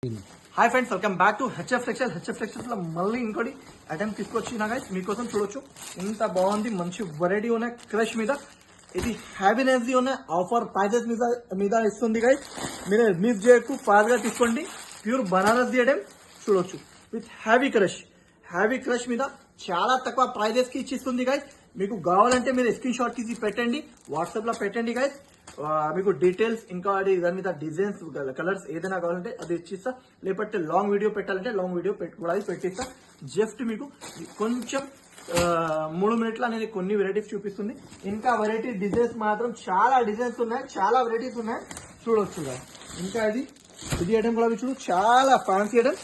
Hi friends, welcome back to HF textiles లో మళ్ళీ ఇంకోటి ఐటమ్ తీసుకొచ్చిన గైస్ మీకోసం చూడొచ్చు. ఇంత బాగుంది, మంచి వెరైటీ ఉన్నాయి క్రష్ మీద. ఇది హ్యాపీనెస్ ఉన్న ఆఫర్ ప్రైజెస్ మీద ఇస్తుంది గైస్. మీరు మిస్ చేయకు, ఫాస్ట్ గా తీసుకోండి. ప్యూర్ బనారస్ ఐటమ్ చూడొచ్చు విత్ హ్యావీ క్రష్ మీద చాలా తక్కువ ప్రైజెస్ కి ఇచ్చిస్తుంది గైస్. మీకు కావాలంటే మీరు స్క్రీన్ షాట్ తీసి పెట్టండి, వాట్సాప్ లో పెట్టండి గైస్. మీకు డీటెయిల్స్ ఇంకా దాని మీద డిజైన్స్ కలర్స్ ఏదైనా కావాలంటే అది ఇచ్చిస్తా, లేకపోతే లాంగ్ వీడియో పెట్టాలంటే లాంగ్ వీడియో కూడా పెట్టిస్తా. జస్ట్ మీకు కొంచెం 3 మినిట్ల అనేది కొన్ని వెరైటీస్ చూపిస్తుంది. ఇంకా వెరైటీ డిజైన్స్ మాత్రం చాలా డిజైన్స్ ఉన్నాయి, చాలా వెరైటీస్ ఉన్నాయి చూడొచ్చు. ఇంకా ఇది ఐటమ్ కూడా చూడు, చాలా ఫ్యాన్సీ ఐటమ్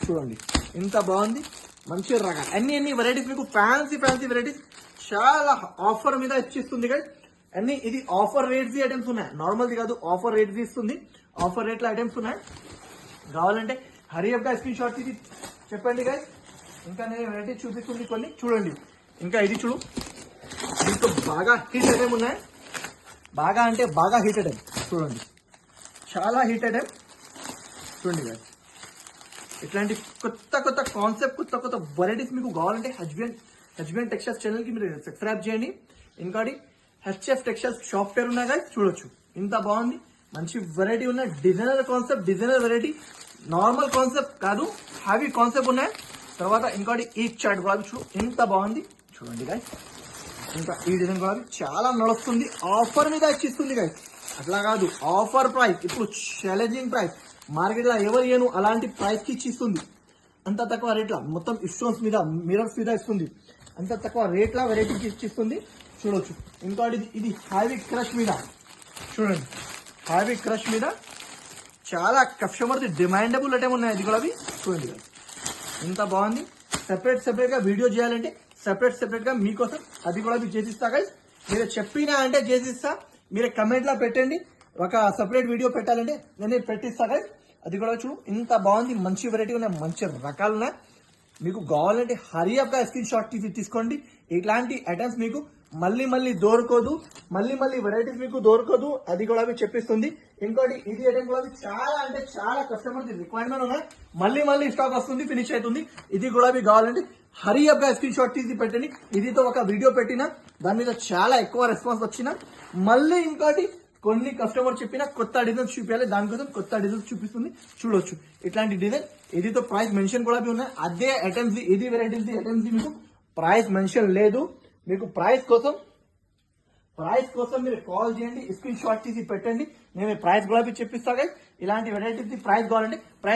చూడండి. ఇంత బాగుంది, మంచి రకాలు అన్ని వెరైటీస్ మీకు ఫ్యాన్సీ వెరైటీస్ చాలా ఆఫర్ మీద ఇచ్చిస్తుంది కదా. అన్ని ఇది ఆఫర్ రేట్స్ ఐటమ్స్ ఉన్నాయి, నార్మల్ది కాదు, ఆఫర్ రేట్స్ ఇస్తుంది. ఆఫర్ రేట్ల ఐటమ్స్ ఉన్నాయి. కావాలంటే హరియప్ గా స్క్రీన్ షాట్ తీసి చెప్పండి గైస్. ఇంకా నేను వెరైటీ చూపిస్తుంది కొన్ని చూడండి. ఇంకా ఇది చూడు, దీంతో బాగా హీట్ ఐటమ్ ఉన్నాయి. బాగా అంటే బాగా హీట్ ఐటమ్ చూడండి, చాలా హీట్ ఐటమ్ చూడండి గైస్. ఇట్లాంటి కొత్త కాన్సెప్ట్, కొత్త వెరైటీస్ మీకు కావాలంటే హస్బెండ్ టెక్స్టైల్స్ ఛానల్ కి మీరు సబ్స్క్రైబ్ చేయండి. ఇంకోటి హెచ్ఎఫ్ టెక్స్టైల్స్ షాప్ పేరు ఉన్నాయి కదా, చూడొచ్చు. ఇంత బాగుంది, మంచి వెరైటీ ఉన్నాయి. Designer concept, designer variety, normal concept కాదు, హ్యావీ కాన్సెప్ట్ ఉన్నాయి. తర్వాత ఇంకోటి ఈ చార్ట్ కూడా చూడు, ఇంత బాగుంది చూడండి గాయస్. ఇంకా ఈ డిజైన్ కూడా చాలా నడుస్తుంది, ఆఫర్ మీద ఇచ్చిస్తుంది గాయస్. అట్లా కాదు, ఆఫర్ ప్రైస్, ఇప్పుడు ఛాలెంజింగ్ ప్రైస్, మార్కెట్ లో ఎవరు ఏను అలాంటి ప్రైస్ కి ఇచ్చిస్తుంది. అంత తక్కువ రేట్ల మొత్తం స్టోన్స్ మీద, మిరర్స్ మీద ఇస్తుంది. అంత తక్కువ రేట్ల వెరైటీకి ఇచ్చిస్తుంది చూడొచ్చు. ఇంకోటి ఇది హ్యావీ క్రష్ మీద చూడండి, హ్యావీ క్రష్ మీద చాలా కస్టమర్ డిమాండబుల్ ఐటమ్ ఉన్నాయి. అది కూడా చూడండి, ఇంత బాగుంది. సెపరేట్ గా వీడియో చేయాలంటే సెపరేట్ గా మీకోసం అది కూడా చేసిస్తా గైస్. మీరు చెప్పినా అంటే చేసిస్తా, మీరు కమెంట్ లో పెట్టండి. ఒక సెపరేట్ వీడియో పెట్టాలంటే నేను పెట్టిస్తా గైస్. అది కూడా చూడు, ఇంత బాగుంది, మంచి వెరైటీ ఉన్నాయి, మంచి రకాలు ఉన్నాయి. మీకు కావాలంటే హరియప్ గా స్క్రీన్ షాట్ తీసుకోండి. ఇట్లాంటి ఐటమ్స్ మీకు మళ్ళీ దొరకదు, మళ్ళీ వెరైటీస్ మీకు దొరకదు. అది కూడా చెప్పిస్తుంది. ఇంకోటి ఇది ఐటమ్ కూడా చాలా అంటే చాలా కస్టమర్ రిక్వైర్మెంట్ ఉన్నాయి. మళ్ళీ స్టాక్ వస్తుంది, ఫినిష్ అవుతుంది. ఇది కూడా కావాలంటే హరియప్ గా స్క్రీన్ షాట్ తీసి పెట్టండి. ఇదితో ఒక వీడియో పెట్టినా దాని మీద చాలా ఎక్కువ రెస్పాన్స్ వచ్చిన మళ్ళీ ఇంకోటి కొన్ని కస్టమర్ చెప్పిన కొత్త డిజైన్స్ చూపించాలి, దానికోసం కొత్త డిజైన్స్ చూపిస్తుంది చూడొచ్చు. ఇట్లాంటి డిజైన్ ఇదితో ప్రైస్ మెన్షన్ కూడా ఉన్నాయి. అదే ఐటమ్స్, ఇది వెరైటీస్ ఐటమ్స్ మీకు ప్రైస్ మెన్షన్ లేదు. మీకు ప్రైస్ కోసం మీరు కాల్ చేయండి, స్క్రీన్ షాట్ తీసి పెట్టండి. నేను ప్రైస్ కూడా చెప్పిస్తా. ఇలాంటి వెరైటీస్ ప్రైస్ కావాలంటే ప్రైస్